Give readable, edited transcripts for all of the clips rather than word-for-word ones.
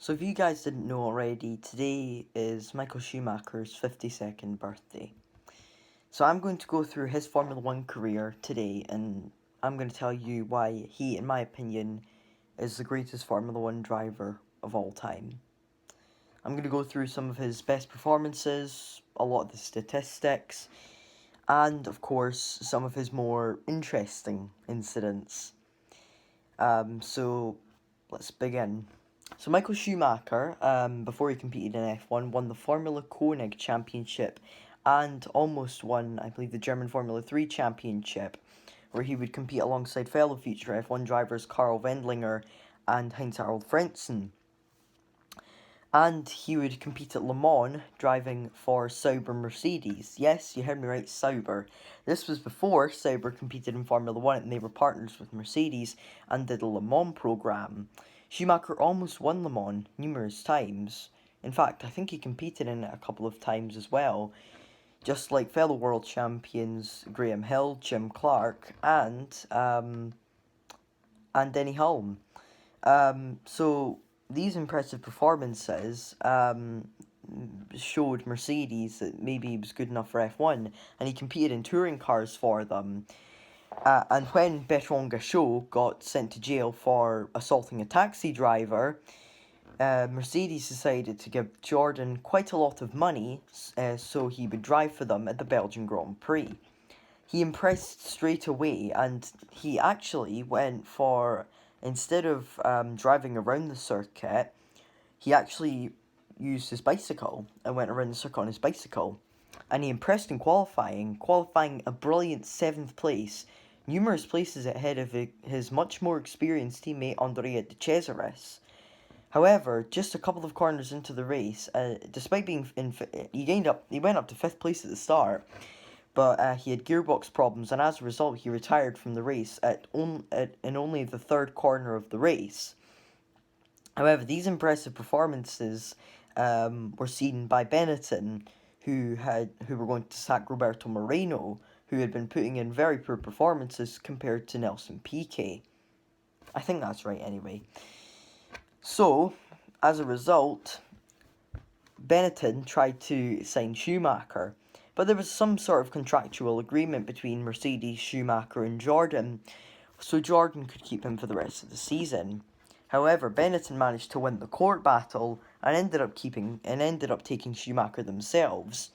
So if you guys didn't know already, today is Michael Schumacher's 52nd birthday. So I'm going to go through his Formula One career today, and I'm going to tell you why he, in my opinion, is the greatest Formula One driver of all time. I'm going to go through some of his best performances, a lot of the statistics, and of course some of his more interesting incidents. So let's begin. So Michael Schumacher, before he competed in F1, won the Formula Koenig Championship and almost won, I believe, the German Formula 3 Championship, where he would compete alongside fellow future F1 drivers Karl Wendlinger and Heinz-Harald Frentzen. And he would compete at Le Mans, driving for Sauber Mercedes. Yes, you heard me right, Sauber. This was before Sauber competed in Formula 1 and they were partners with Mercedes and did a Le Mans programme. Schumacher almost won Le Mans numerous times. In fact, I think he competed in it a couple of times as well. Just like fellow world champions Graham Hill, Jim Clark, and Denny Hulme. So these impressive performances showed Mercedes that maybe he was good enough for F1, and he competed in touring cars for them. And when Bertrand Gachot got sent to jail for assaulting a taxi driver, Mercedes decided to give Jordan quite a lot of money so he would drive for them at the Belgian Grand Prix. He impressed straight away, and he actually went for, instead of driving around the circuit, he actually used his bicycle and went around the circuit on his bicycle. And he impressed in qualifying a brilliant 7th place, numerous places ahead of his much more experienced teammate Andrea de Cesaris. However, just a couple of corners into the race, despite being he went up to 5th place at the start, but he had gearbox problems, and as a result, he retired from the race in only the 3rd corner of the race. However, these impressive performances were seen by Benetton, who were going to sack Roberto Moreno, who had been putting in very poor performances compared to Nelson Piquet. I think that's right, anyway. So, as a result, Benetton tried to sign Schumacher, but there was some sort of contractual agreement between Mercedes, Schumacher, and Jordan, so Jordan could keep him for the rest of the season. However, Benetton managed to win the court battle and ended up taking Schumacher themselves.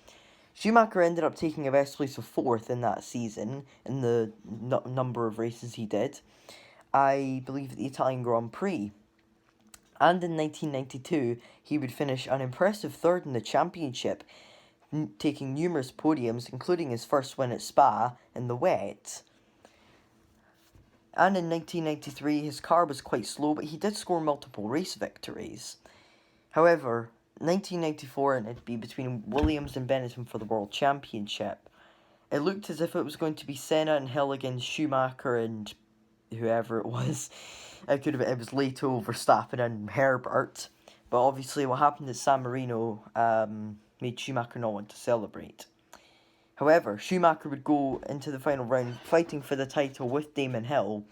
Schumacher ended up taking a best place of 4th in that season in the number of races he did. I believe at the Italian Grand Prix. And in 1992, he would finish an impressive 3rd in the championship, taking numerous podiums, including his first win at Spa in the wet. And in 1993, his car was quite slow, but he did score multiple race victories. However, 1994, and it'd be between Williams and Benetton for the World Championship. It looked as if it was going to be Senna and Hill against Schumacher and whoever it was. It was Leto, Verstappen, and Herbert. But obviously, what happened at San Marino made Schumacher not want to celebrate. However, Schumacher would go into the final round fighting for the title with Damon Hill,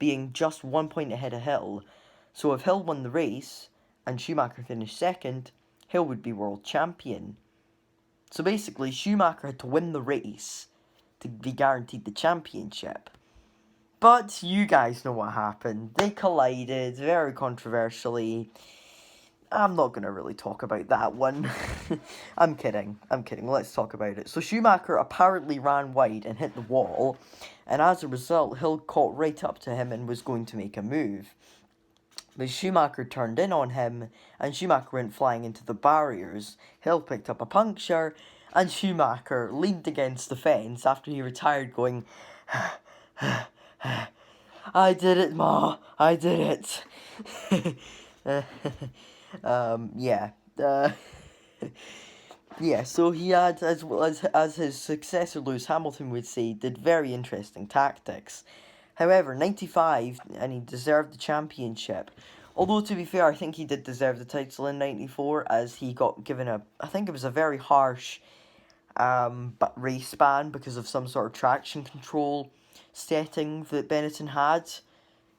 being just 1 point ahead of Hill. So if Hill won the race and Schumacher finished 2nd, Hill would be world champion. So basically, Schumacher had to win the race to be guaranteed the championship. But you guys know what happened. They collided very controversially. I'm not going to really talk about that one. I'm kidding. Let's talk about it. So Schumacher apparently ran wide and hit the wall, and as a result, Hill caught right up to him and was going to make a move. But Schumacher turned in on him, and Schumacher went flying into the barriers. Hill picked up a puncture, and Schumacher leaned against the fence after he retired, going, I did it, Ma, I did it. Yeah. Yeah, so he had, as well as his successor Lewis Hamilton would say, did very interesting tactics. However, 95, and he deserved the championship. Although, to be fair, I think he did deserve the title in 94, as he got given I think it was a very harsh race ban because of some sort of traction control setting that Benetton had.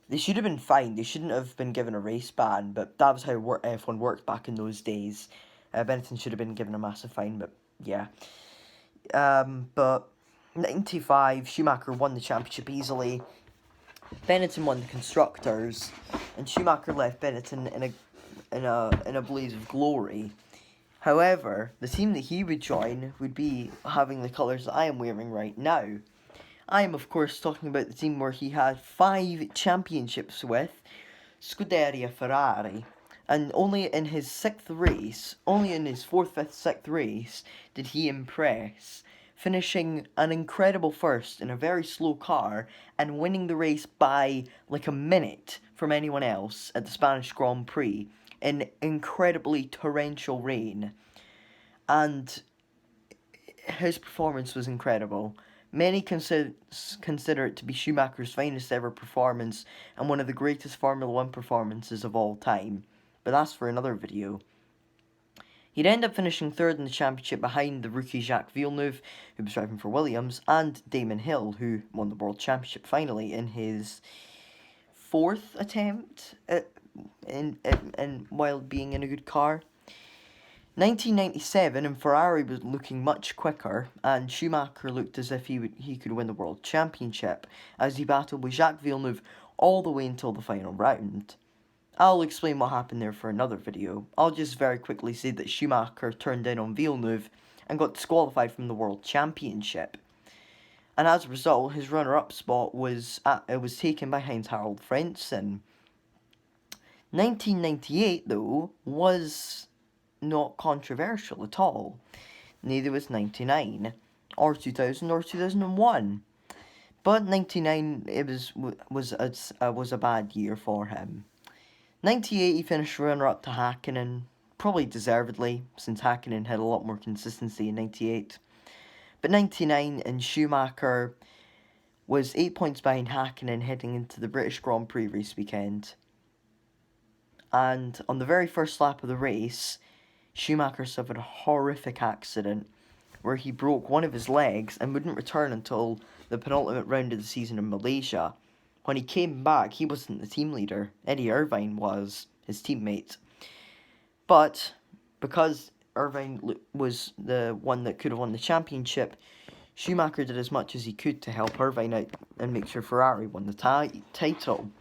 They should have been fined. They shouldn't have been given a race ban, but that was how F1 worked back in those days. Benetton should have been given a massive fine, but yeah. But 95, Schumacher won the championship easily. Benetton won the constructors, and Schumacher left Benetton in a blaze of glory. However, the team that he would join would be having the colours that I am wearing right now. I am, of course, talking about the team where he had 5 championships with, Scuderia Ferrari. And only in his 6th race, only in his 4th, 5th, 6th race, did he impress, finishing an incredible first in a very slow car and winning the race by like a minute from anyone else at the Spanish Grand Prix in incredibly torrential rain. And his performance was incredible. Many consider it to be Schumacher's finest ever performance and one of the greatest Formula 1 performances of all time. But that's for another video. He'd end up finishing 3rd in the championship behind the rookie Jacques Villeneuve, who was driving for Williams, and Damon Hill, who won the World Championship finally in his 4th attempt while being in a good car. 1997, and Ferrari was looking much quicker, and Schumacher looked as if he could win the World Championship, as he battled with Jacques Villeneuve all the way until the final round. I'll explain what happened there for another video. I'll just very quickly say that Schumacher turned in on Villeneuve and got disqualified from the World Championship. And as a result, his runner-up spot was taken by Heinz-Harald Frentzen. 1998, though, was not controversial at all. Neither was 99, or 2000, or 2001. But 99, it was a bad year for him. 98, he finished runner-up to Hakkinen, probably deservedly, since Hakkinen had a lot more consistency in 98. But 99, and Schumacher was 8 points behind Hakkinen heading into the British Grand Prix race weekend. And on the very first lap of the race, Schumacher suffered a horrific accident where he broke one of his legs and wouldn't return until the penultimate round of the season in Malaysia. When he came back, he wasn't the team leader. Eddie Irvine was his teammate. But because Irvine was the one that could have won the championship, Schumacher did as much as he could to help Irvine out and make sure Ferrari won the title.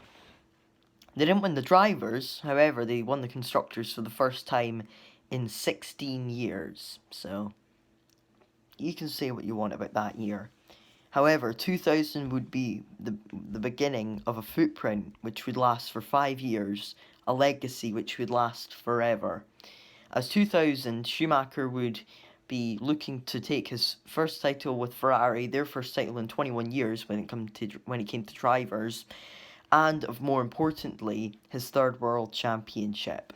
They didn't win the drivers, however, they won the constructors for the first time in 16 years. So, you can say what you want about that year. However, 2000 would be the beginning of a footprint which would last for 5 years, a legacy which would last forever. As 2000, Schumacher would be looking to take his first title with Ferrari, their first title in 21 years when it came to drivers, and more importantly, his 3rd World Championship.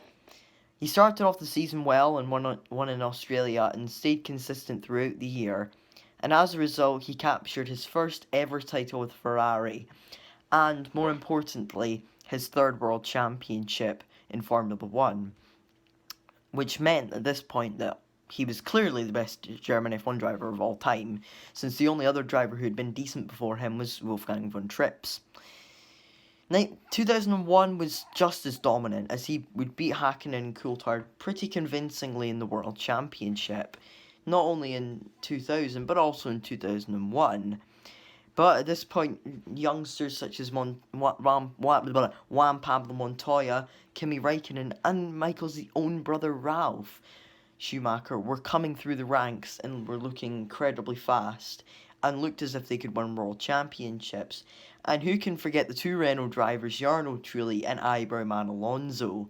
He started off the season well and won in Australia and stayed consistent throughout the year. And as a result, he captured his first ever title with Ferrari, and more importantly, his 3rd World Championship in Formula 1, which meant at this point that he was clearly the best German F1 driver of all time, since the only other driver who had been decent before him was Wolfgang von Trips. 2001 was just as dominant, as he would beat Hakkinen and Coulthard pretty convincingly in the World Championship. Not only in 2000, but also in 2001. But at this point, youngsters such as Juan Pablo Montoya, Kimi Räikkönen, and Michael's own brother Ralf Schumacher were coming through the ranks and were looking incredibly fast, and looked as if they could win world championships. And who can forget the 2 Renault drivers, Jarno Trulli and Iberman Alonso?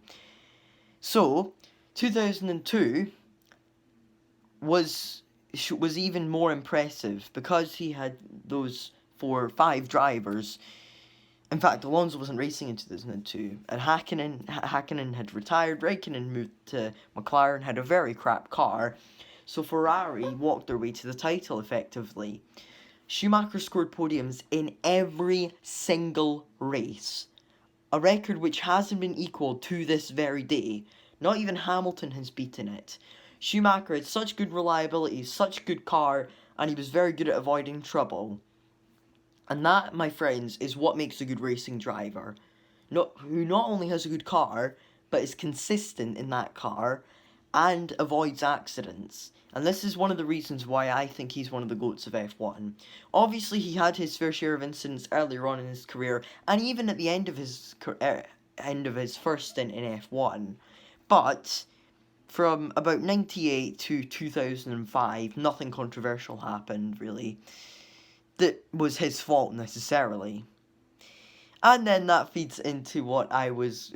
So, 2002 was even more impressive because he had those 4 or 5 drivers. In fact, Alonso wasn't racing in 2002, and Hakkinen had retired. Räikkönen moved to McLaren, had a very crap car, so Ferrari walked their way to the title effectively. Schumacher scored podiums in every single race, a record which hasn't been equalled to this very day. Not even Hamilton has beaten it. Schumacher had such good reliability, such good car, and he was very good at avoiding trouble. And that, my friends, is what makes a good racing driver. who not only has a good car, but is consistent in that car and avoids accidents. And this is one of the reasons why I think he's one of the GOATs of F1. Obviously, he had his fair share of incidents earlier on in his career, and even at the end of his first stint in F1. But from about 98 to 2005, nothing controversial happened, really, that was his fault necessarily. And then that feeds into what I was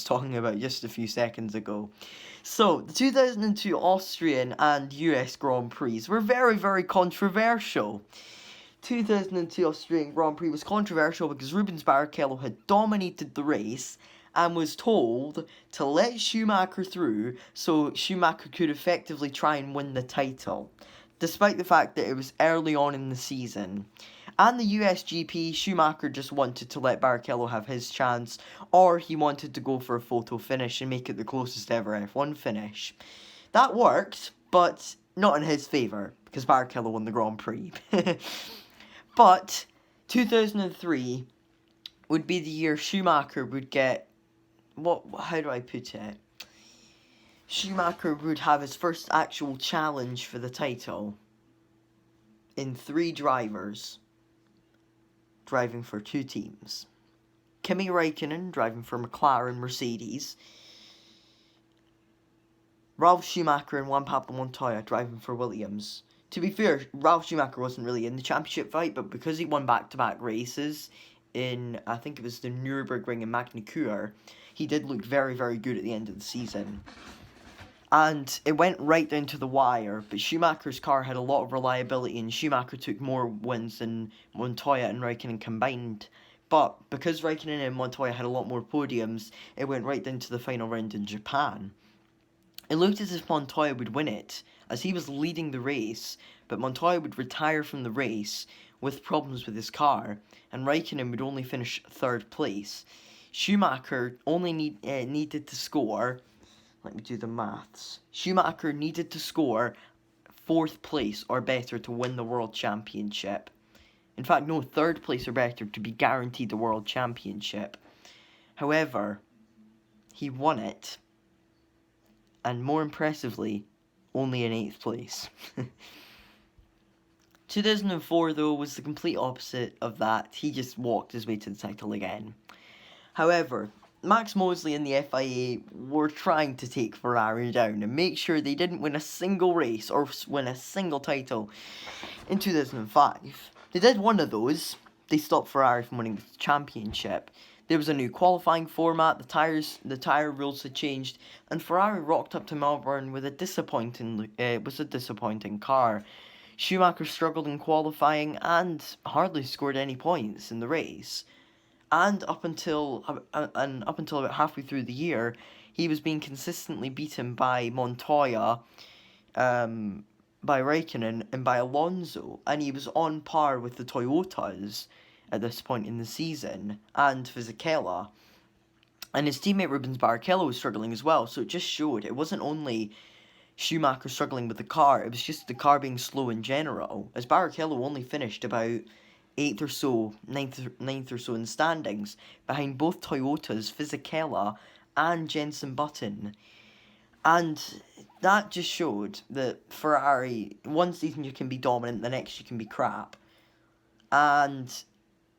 talking about just a few seconds ago. So, the 2002 Austrian and US Grand Prix were very, very controversial. 2002 Austrian Grand Prix was controversial because Rubens Barrichello had dominated the race and was told to let Schumacher through so Schumacher could effectively try and win the title, despite the fact that it was early on in the season. And the USGP, Schumacher just wanted to let Barrichello have his chance, or he wanted to go for a photo finish and make it the closest ever F1 finish. That worked, but not in his favour, because Barrichello won the Grand Prix. But 2003 would be the year Schumacher would get, how do I put it? Schumacher would have his first actual challenge for the title in 3 drivers driving for 2 teams. Kimi Räikkönen driving for McLaren Mercedes. Ralf Schumacher and Juan Pablo Montoya driving for Williams. To be fair, Ralf Schumacher wasn't really in the championship fight, but because he won back-to-back races in, I think it was the Nürburgring and Magny-Cours, he did look very, very good at the end of the season. And it went right down to the wire, but Schumacher's car had a lot of reliability, and Schumacher took more wins than Montoya and Räikkönen combined. But because Räikkönen and Montoya had a lot more podiums, it went right down to the final round in Japan. It looked as if Montoya would win it, as he was leading the race, but Montoya would retire from the race with problems with his car, and Räikkönen would only finish 3rd place. Schumacher only needed to score, let me do the maths, Schumacher needed to score 4th place or better to win the World Championship. In fact, no, 3rd place or better to be guaranteed the World Championship. However, he won it, and more impressively, only in 8th place. 2004, though, was the complete opposite of that. He just walked his way to the title again. However, Max Mosley and the FIA were trying to take Ferrari down and make sure they didn't win a single race or win a single title in 2005. They did one of those. They stopped Ferrari from winning the championship. There was a new qualifying format, the tyre rules had changed, and Ferrari rocked up to Melbourne with a disappointing car. Schumacher struggled in qualifying and hardly scored any points in the race. And up until about halfway through the year, he was being consistently beaten by Montoya, by Räikkönen, and by Alonso, and he was on par with the Toyotas at this point in the season, and Fisichella. And his teammate Rubens Barrichello was struggling as well, so it just showed it wasn't only Schumacher struggling with the car, it was just the car being slow in general, as Barrichello only finished about 8th or so, 9th or so in the standings, behind both Toyotas, Fisichella, and Jenson Button. And that just showed that Ferrari, one season you can be dominant, the next you can be crap. And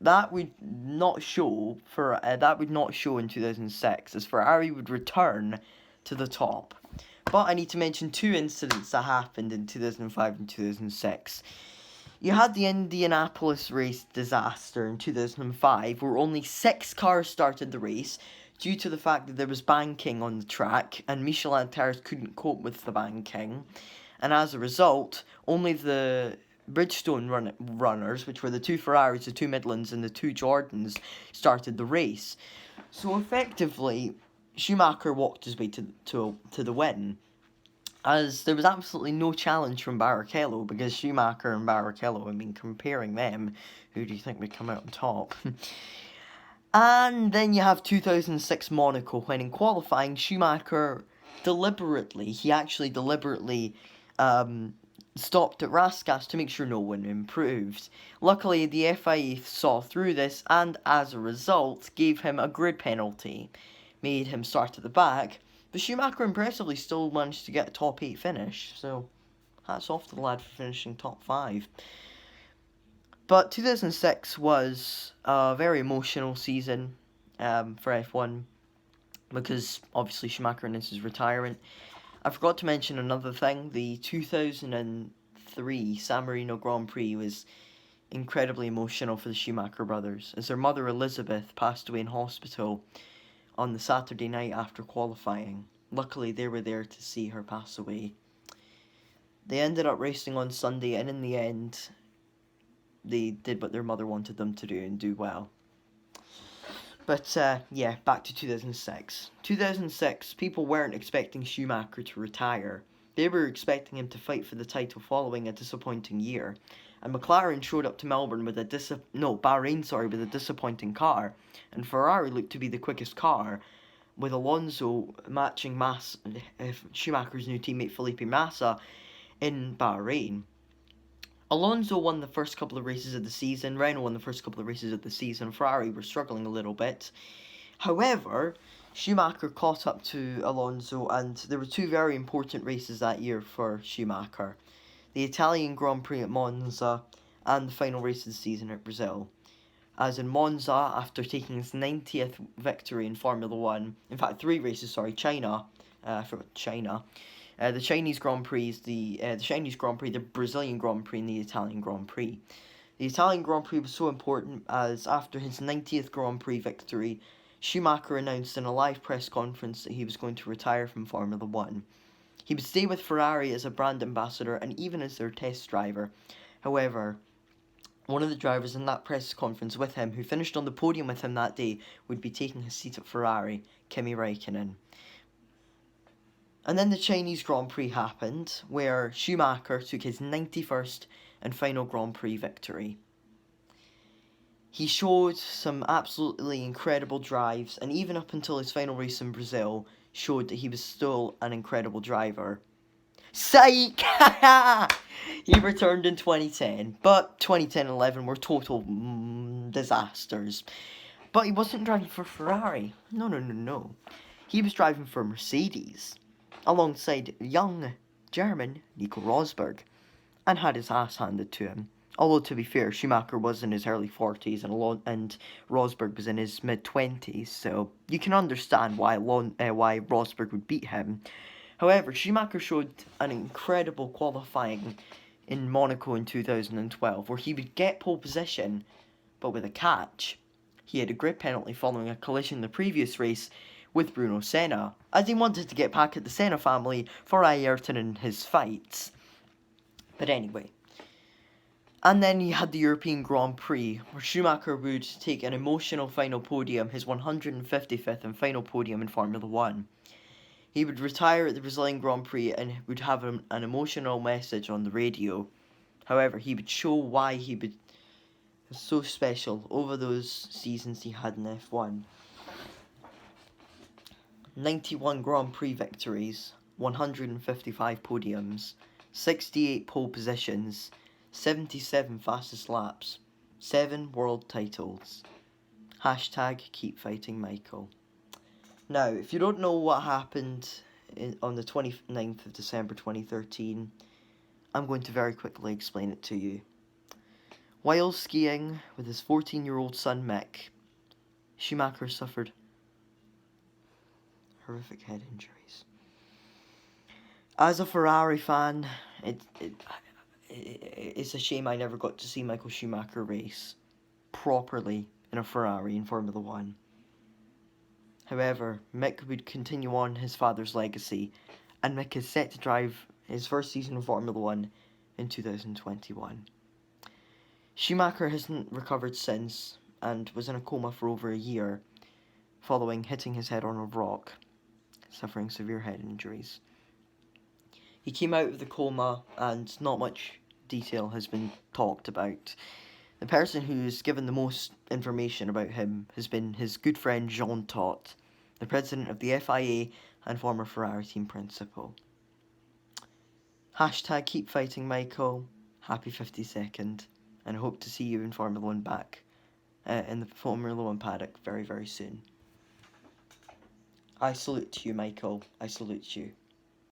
that would not show in 2006, as Ferrari would return to the top. But I need to mention 2 incidents that happened in 2005 and 2006. You had the Indianapolis race disaster in 2005, where only 6 cars started the race due to the fact that there was banking on the track, and Michelin tires couldn't cope with the banking. And as a result, only the Bridgestone runners, which were the 2 Ferraris, the 2 Midlands, and the 2 Jordans, started the race. So effectively, Schumacher walked his way to the win, as there was absolutely no challenge from Barrichello, because Schumacher and Barrichello, I mean, comparing them, who do you think would come out on top? And then you have 2006 Monaco, when in qualifying, Schumacher deliberately stopped at Rascasse to make sure no one improved. Luckily, the FIA saw through this and, as a result, gave him a grid penalty, made him start at the back, but Schumacher impressively still managed to get a top 8 finish, so hats off to the lad for finishing top 5. But 2006 was a very emotional season for F1 because obviously Schumacher announced his retirement. I forgot to mention another thing. The 2003 San Marino Grand Prix was incredibly emotional for the Schumacher brothers, as their mother Elizabeth passed away in hospital on the Saturday night after qualifying. Luckily, they were there to see her pass away. They ended up racing on Sunday, and in the end, they did what their mother wanted them to do and do well. But, yeah, back to 2006. 2006, people weren't expecting Schumacher to retire. They were expecting him to fight for the title following a disappointing year. And McLaren showed up to Melbourne with Bahrain, with a disappointing car. And Ferrari looked to be the quickest car, with Alonso matching Schumacher's new teammate Felipe Massa in Bahrain. Alonso won the first couple of races of the season, Renault won the first couple of races of the season, Ferrari were struggling a little bit. However, Schumacher caught up to Alonso, and there were two very important races that year for Schumacher. The Italian Grand Prix at Monza, and the final race of the season at Brazil. As in Monza, after taking his 90th victory in Formula 1, in fact 3 races, China, the Chinese Grand Prix, the Brazilian Grand Prix, and the Italian Grand Prix. The Italian Grand Prix was so important as after his 90th Grand Prix victory, Schumacher announced in a live press conference that he was going to retire from Formula 1. He would stay with Ferrari as a brand ambassador and even as their test driver. However, one of the drivers in that press conference with him, who finished on the podium with him that day, would be taking his seat at Ferrari, Kimi Räikkönen. And then the Chinese Grand Prix happened, where Schumacher took his 91st and final Grand Prix victory. He showed some absolutely incredible drives, and even up until his final race in Brazil, showed that he was still an incredible driver. Psych! He returned in 2010, but 2010 and 11 were total disasters. But he wasn't driving for Ferrari. No. He was driving for Mercedes, alongside young German Nico Rosberg, and had his ass handed to him. Although, to be fair, Schumacher was in his early 40s and Rosberg was in his mid-20s, so you can understand why Rosberg would beat him. However, Schumacher showed an incredible qualifying in Monaco in 2012, where he would get pole position, but with a catch. He had a grid penalty following a collision in the previous race with Bruno Senna, as he wanted to get back at the Senna family for Ayrton and his fights. But anyway. And then you had the European Grand Prix, where Schumacher would take an emotional final podium, his 155th and final podium in Formula 1. He would retire at the Brazilian Grand Prix and would have an emotional message on the radio. However, he would show why he was so special over those seasons he had in F1. 91 Grand Prix victories, 155 podiums, 68 pole positions, 77 fastest laps, 7 world titles. Hashtag keep fighting Michael. Now, if you don't know what happened on the 29th of December 2013, I'm going to very quickly explain it to you. While skiing with his 14-year-old son Mick, Schumacher suffered horrific head injuries. As a Ferrari fan, it's a shame I never got to see Michael Schumacher race properly in a Ferrari in Formula 1. However, Mick would continue on his father's legacy, and Mick is set to drive his first season of Formula 1 in 2021. Schumacher hasn't recovered since, and was in a coma for over a year, following hitting his head on a rock, suffering severe head injuries. He came out of the coma, and not much detail has been talked about. The person who's given the most information about him has been his good friend Jean Todt, the president of the FIA and former Ferrari team principal. Hashtag keep fighting, Michael. Happy 52nd. And I hope to see you in Formula One back. In the Formula One paddock very, very soon. I salute you, Michael. I salute you.